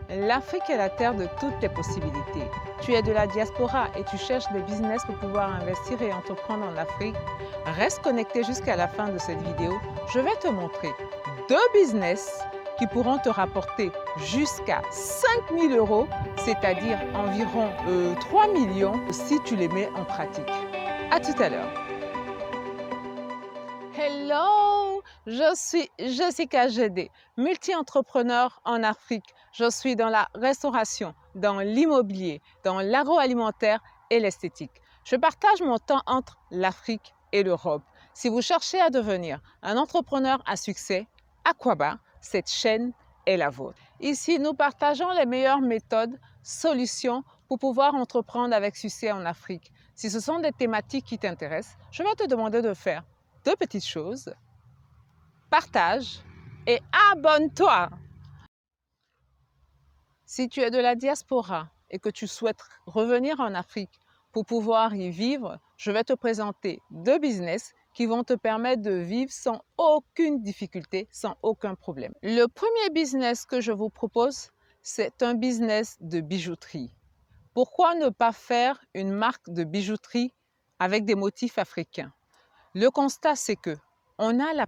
L'Afrique est la terre de toutes les possibilités. Tu es de la diaspora et tu cherches des business pour pouvoir investir et entreprendre en Afrique. Reste connecté jusqu'à la fin de cette vidéo. Je vais te montrer deux business qui pourront te rapporter jusqu'à 5 000 euros, c'est-à-dire environ 3 millions si tu les mets en pratique. À tout à l'heure. Hello, je suis Jessica Gédé, multi-entrepreneur en Afrique. Je suis dans la restauration, dans l'immobilier, dans l'agroalimentaire et l'esthétique. Je partage mon temps entre l'Afrique et l'Europe. Si vous cherchez à devenir un entrepreneur à succès, Aquaba, cette chaîne est la vôtre. Ici, nous partageons les meilleures méthodes, solutions pour pouvoir entreprendre avec succès en Afrique. Si ce sont des thématiques qui t'intéressent, je vais te demander de faire deux petites choses. Partage et abonne-toi. Si tu es de la diaspora et que tu souhaites revenir en Afrique pour pouvoir y vivre, je vais te présenter deux business qui vont te permettre de vivre sans aucune difficulté, sans aucun problème. Le premier business que je vous propose, c'est un business de bijouterie. Pourquoi ne pas faire une marque de bijouterie avec des motifs africains? Le constat, c'est que on a la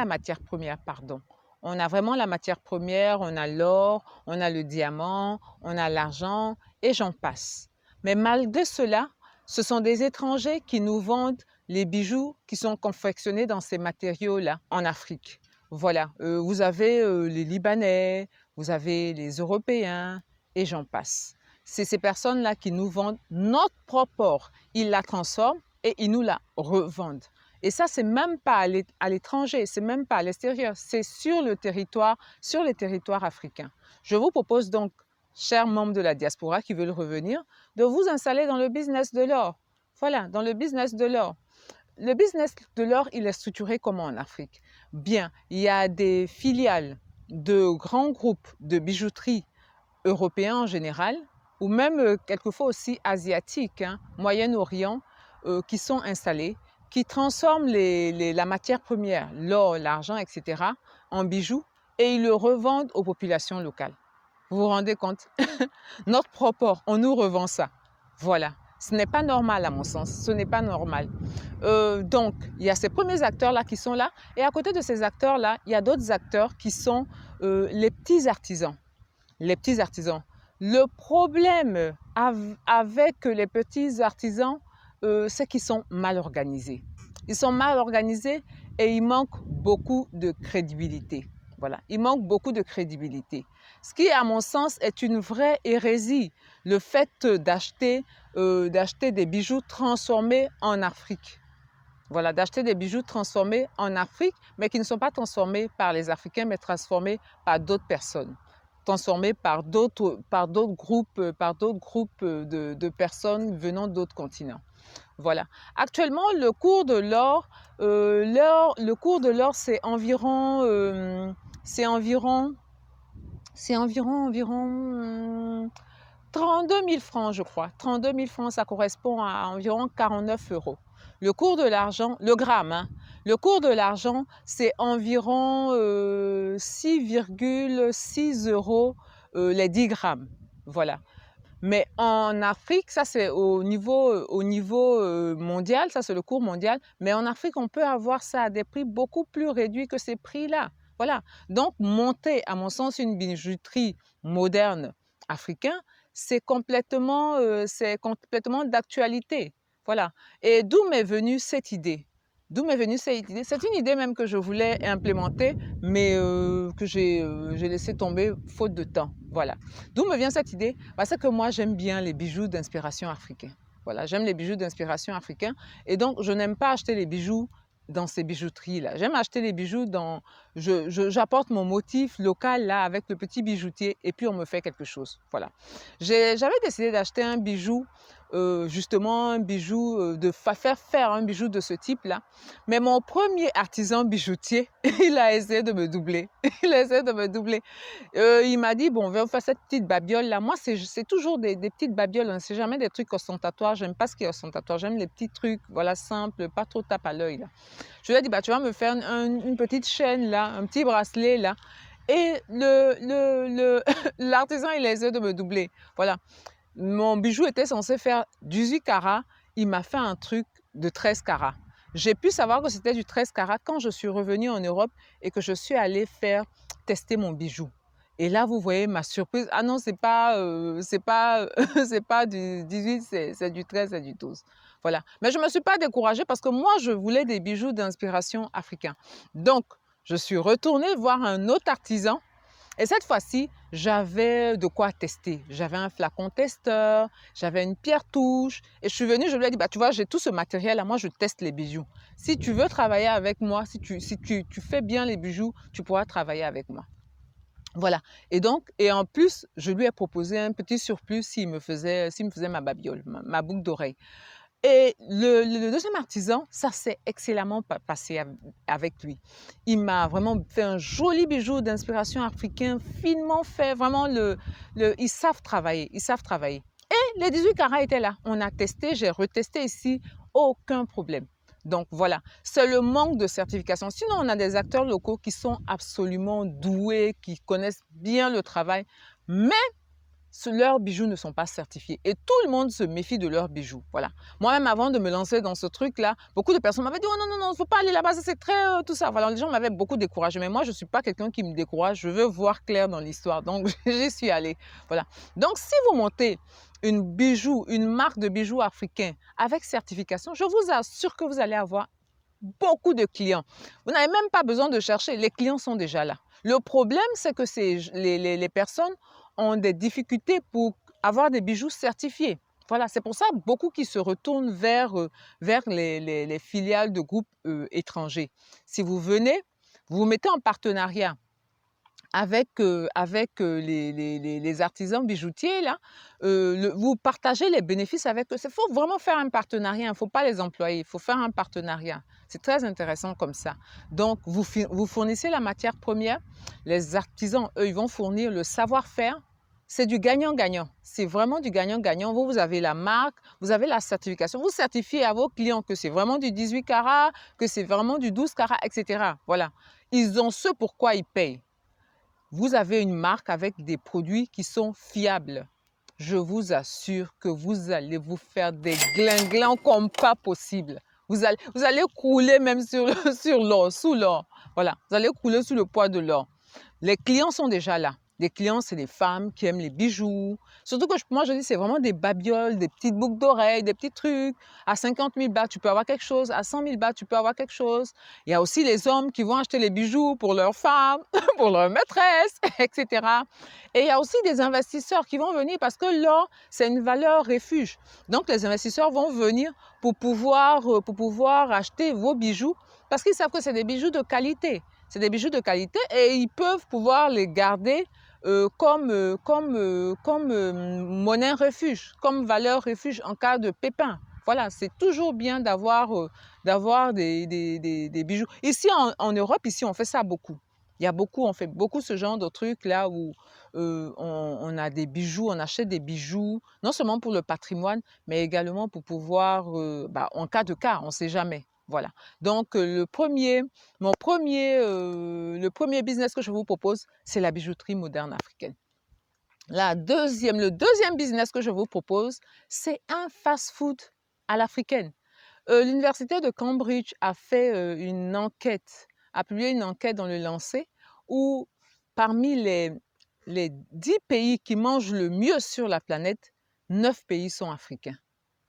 matière première, pardon. On a vraiment la matière première, on a l'or, on a le diamant, on a l'argent et j'en passe. Mais malgré cela, ce sont des étrangers qui nous vendent les bijoux qui sont confectionnés dans ces matériaux-là en Afrique. Voilà, vous avez les Libanais, vous avez les Européens et j'en passe. C'est ces personnes-là qui nous vendent notre propre or. Ils la transforment et ils nous la revendent. Et ça, c'est même pas à l'étranger, c'est même pas à l'extérieur, c'est sur le territoire, sur les territoires africains. Je vous propose donc, chers membres de la diaspora qui veulent revenir, de vous installer dans le business de l'or. Voilà, dans le business de l'or. Le business de l'or, il est structuré comment en Afrique? Bien, il y a des filiales de grands groupes de bijouterie européens en général, ou même quelquefois aussi asiatiques, Moyen-Orient, qui sont installés, qui transforment la matière première, l'or, l'argent, etc., en bijoux et ils le revendent aux populations locales. Vous vous rendez compte? Notre propre or, on nous revend ça. Voilà. Ce n'est pas normal à mon sens, ce n'est pas normal. Donc, il y a ces premiers acteurs-là qui sont là et à côté de ces acteurs-là, il y a d'autres acteurs qui sont les petits artisans. Les petits artisans. Le problème avec les petits artisans, c'est qu'ils sont mal organisés. Ils sont mal organisés et il manque beaucoup de crédibilité. Voilà, il manque beaucoup de crédibilité. Ce qui, à mon sens, est une vraie hérésie, le fait d'acheter des bijoux transformés en Afrique. Voilà, d'acheter des bijoux transformés en Afrique, mais qui ne sont pas transformés par les Africains, mais transformés par d'autres personnes, transformés par d'autres groupes de personnes venant d'autres continents. Voilà. Actuellement, le cours de l'or, c'est environ 32 000 francs, je crois. 32 000 francs, ça correspond à environ 49 euros. Le cours de l'argent, le gramme, le cours de l'argent, c'est environ 6,6 euros les 10 grammes. Voilà. Mais en Afrique, ça c'est au niveau mondial, ça c'est le cours mondial. Mais en Afrique, on peut avoir ça à des prix beaucoup plus réduits que ces prix-là. Voilà. Donc, monter, à mon sens, une bijouterie moderne africaine, c'est complètement d'actualité. Voilà. Et d'où m'est venue cette idée? D'où m'est venue cette idée? C'est une idée même que je voulais implémenter, mais que j'ai laissé tomber faute de temps. Voilà. D'où me vient cette idée? Parce que moi, j'aime bien les bijoux d'inspiration africaine. Voilà, j'aime les bijoux d'inspiration africaine. Et donc, je n'aime pas acheter les bijoux dans ces bijouteries-là. J'aime acheter les bijoux dans... J'apporte mon motif local là avec le petit bijoutier et puis on me fait quelque chose. Voilà. J'avais décidé d'acheter un bijou, justement un bijou, faire un bijou de ce type-là. Mais mon premier artisan bijoutier, il a essayé de me doubler. Il a essayé de me doubler. Il m'a dit, bon, on va faire cette petite babiole-là. Moi, c'est toujours des petites babioles. Hein. C'est jamais des trucs ostentatoires. J'aime pas ce qui est ostentatoire. J'aime les petits trucs, voilà, simples, pas trop tape à l'œil. Je lui ai dit, bah, tu vas me faire une petite chaîne, là, un petit bracelet, là. Et l'artisan, il essaie de me doubler. Voilà. Mon bijou était censé faire 18 carats. Il m'a fait un truc de 13 carats. J'ai pu savoir que c'était du 13 carats quand je suis revenue en Europe et que je suis allée faire tester mon bijou. Et là, vous voyez ma surprise. Ah non, c'est pas, c'est pas du 18, c'est du 13, c'est du 12. Voilà. Mais je ne me suis pas découragée parce que moi, je voulais des bijoux d'inspiration africaine. Donc, je suis retournée voir un autre artisan et cette fois-ci, j'avais de quoi tester. J'avais un flacon testeur, j'avais une pierre touche. Et je suis venue, je lui ai dit, bah, tu vois, j'ai tout ce matériel, moi, je teste les bijoux. Si tu veux travailler avec moi, si tu fais bien les bijoux, tu pourras travailler avec moi. Voilà. Et donc, et en plus, je lui ai proposé un petit surplus s'il me faisait ma babiole, ma boucle d'oreille. Et le deuxième artisan, ça s'est excellemment passé avec lui. Il m'a vraiment fait un joli bijou d'inspiration africaine, finement fait. Vraiment, ils savent travailler, ils savent travailler. Et les 18 carats étaient là. On a testé, j'ai retesté ici, aucun problème. Donc voilà, c'est le manque de certification. Sinon, on a des acteurs locaux qui sont absolument doués, qui connaissent bien le travail, mais leurs bijoux ne sont pas certifiés et tout le monde se méfie de leurs bijoux. Voilà. Moi-même, avant de me lancer dans ce truc-là, beaucoup de personnes m'avaient dit oh non, non, non, il ne faut pas aller là-bas, c'est très tout ça. Voilà, les gens m'avaient beaucoup découragé, mais moi, je ne suis pas quelqu'un qui me décourage, je veux voir clair dans l'histoire. Donc, j'y suis allée. Voilà. Donc, si vous montez une marque de bijoux africain avec certification, je vous assure que vous allez avoir beaucoup de clients. Vous n'avez même pas besoin de chercher, les clients sont déjà là. Le problème, c'est que les personnes ont des difficultés pour avoir des bijoux certifiés. Voilà, c'est pour ça beaucoup qui se retournent vers les filiales de groupes étrangers. Si vous venez, vous vous mettez en partenariat avec les artisans bijoutiers, là, vous partagez les bénéfices avec eux. Il faut vraiment faire un partenariat, il ne faut pas les employer, il faut faire un partenariat. C'est très intéressant comme ça. Donc, vous fournissez la matière première, les artisans, eux, ils vont fournir le savoir-faire. C'est du gagnant-gagnant. C'est vraiment du gagnant-gagnant. Vous avez la marque, vous avez la certification. Vous certifiez à vos clients que c'est vraiment du 18 carats, que c'est vraiment du 12 carats, etc. Voilà. Ils ont ce pourquoi ils payent. Vous avez une marque avec des produits qui sont fiables. Je vous assure que vous allez vous faire des glinglants comme pas possible. Vous allez crouler même sur l'or, sous l'or. Voilà, vous allez crouler sous le poids de l'or. Les clients sont déjà là. Les clients, c'est des femmes qui aiment les bijoux. Surtout que moi, je dis, c'est vraiment des babioles, des petites boucles d'oreilles, des petits trucs. À 50 000 bahts, tu peux avoir quelque chose. À 100 000 bahts, tu peux avoir quelque chose. Il y a aussi les hommes qui vont acheter les bijoux pour leurs femmes, pour leur maîtresse, etc. Et il y a aussi des investisseurs qui vont venir parce que l'or, c'est une valeur refuge. Donc, les investisseurs vont venir pour pouvoir acheter vos bijoux parce qu'ils savent que c'est des bijoux de qualité. C'est des bijoux de qualité et ils peuvent pouvoir les garder comme monnaie refuge, comme valeur refuge en cas de pépin. Voilà, c'est toujours bien d'avoir des bijoux. Ici, en Europe, ici, on fait ça beaucoup. On fait beaucoup ce genre de trucs là où on a des bijoux, on achète des bijoux, non seulement pour le patrimoine, mais également pour pouvoir, en cas de cas, on ne sait jamais. Voilà. Donc, le premier business que je vous propose, c'est la bijouterie moderne africaine. Le deuxième business que je vous propose, c'est un fast-food à l'africaine. L'université de Cambridge a fait a publié une enquête dans le Lancet où parmi les 10 pays qui mangent le mieux sur la planète, 9 pays sont africains.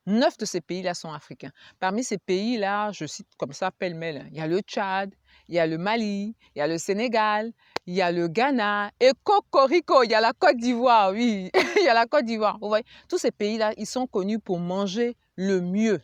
9 de ces pays-là sont africains. Parmi ces pays-là, je cite comme ça pêle-mêle, il y a le Tchad, il y a le Mali, il y a le Sénégal, il y a le Ghana et Cocorico, il y a la Côte d'Ivoire, oui, il y a la Côte d'Ivoire. Vous voyez, tous ces pays-là, ils sont connus pour manger le mieux,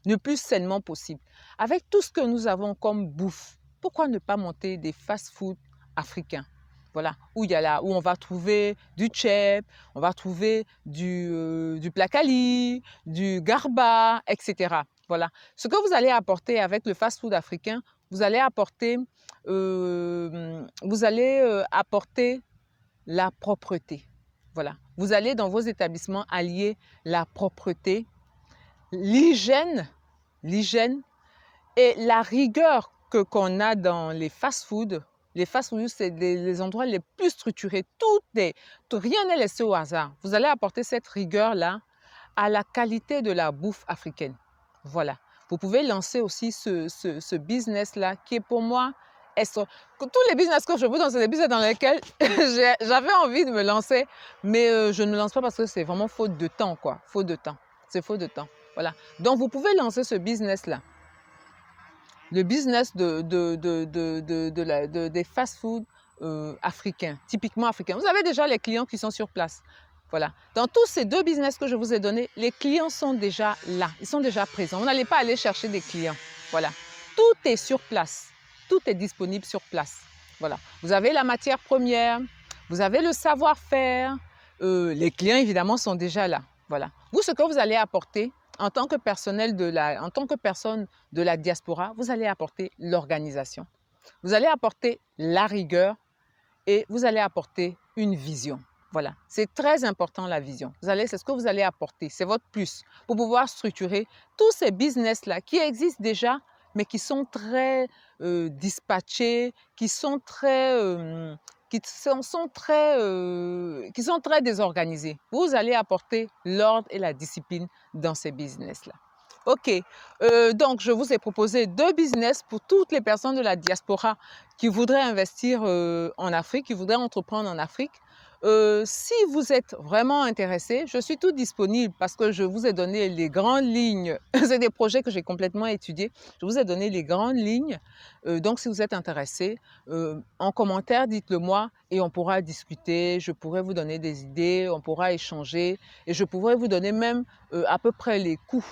le plus sainement possible. Avec tout ce que nous avons comme bouffe, pourquoi ne pas monter des fast-foods africains? Voilà, où on va trouver du tchèp, on va trouver du placali, du garba, etc. Voilà. Ce que vous allez apporter avec le fast-food africain, vous allez apporter la propreté. Voilà. Vous allez dans vos établissements allier la propreté, l'hygiène et la rigueur qu'on a dans les fast-foods Les fast-food, c'est les endroits les plus structurés. Rien n'est laissé au hasard. Vous allez apporter cette rigueur-là à la qualité de la bouffe africaine. Voilà. Vous pouvez lancer aussi ce business-là qui est pour moi tous les business que je vous donne, c'est des business dans lesquels j'avais envie de me lancer, mais je ne me lance pas parce que c'est vraiment faute de temps, quoi. Faute de temps. C'est faute de temps. Voilà. Donc, vous pouvez lancer ce business-là. Le business des fast-food africains, typiquement africains. Vous avez déjà les clients qui sont sur place. Voilà. Dans tous ces deux business que je vous ai donnés, les clients sont déjà là. Ils sont déjà présents. Vous n'allez pas aller chercher des clients. Voilà. Tout est sur place. Tout est disponible sur place. Voilà. Vous avez la matière première, vous avez le savoir-faire. Les clients, évidemment, sont déjà là. Voilà. Vous, ce que vous allez apporter en tant que personne de la diaspora, vous allez apporter l'organisation. Vous allez apporter la rigueur et vous allez apporter une vision. Voilà, c'est très important la vision. C'est ce que vous allez apporter, c'est votre plus pour pouvoir structurer tous ces business-là qui existent déjà, mais qui sont très dispatchés, qui sont très désorganisés. Vous allez apporter l'ordre et la discipline dans ces business-là. OK, donc je vous ai proposé 2 business pour toutes les personnes de la diaspora qui voudraient investir en Afrique, qui voudraient entreprendre en Afrique. Si vous êtes vraiment intéressé, je suis tout disponible parce que je vous ai donné les grandes lignes. C'est des projets que j'ai complètement étudiés. Je vous ai donné les grandes lignes. Donc, si vous êtes intéressé, en commentaire, dites-le moi et on pourra discuter. Je pourrai vous donner des idées, on pourra échanger et je pourrai vous donner même à peu près les coûts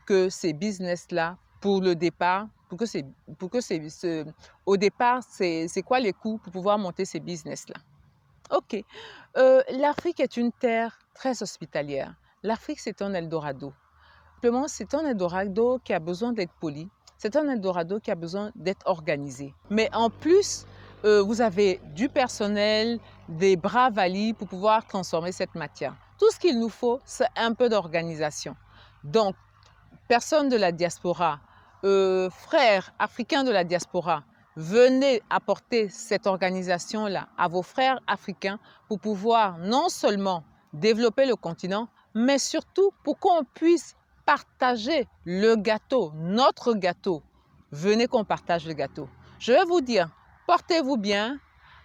que ces business-là, pour le départ, au départ, c'est quoi les coûts pour pouvoir monter ces business-là? OK. L'Afrique est une terre très hospitalière. L'Afrique, c'est un Eldorado. Simplement, c'est un Eldorado qui a besoin d'être poli. C'est un Eldorado qui a besoin d'être organisé. Mais en plus, vous avez du personnel, des bras valides pour pouvoir transformer cette matière. Tout ce qu'il nous faut, c'est un peu d'organisation. Donc, personnes de la diaspora, frères africains de la diaspora, venez apporter cette organisation-là à vos frères africains pour pouvoir non seulement développer le continent, mais surtout pour qu'on puisse partager le gâteau, notre gâteau. Venez qu'on partage le gâteau. Je vais vous dire, portez-vous bien,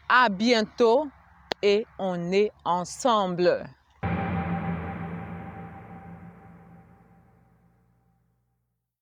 à bientôt et on est ensemble.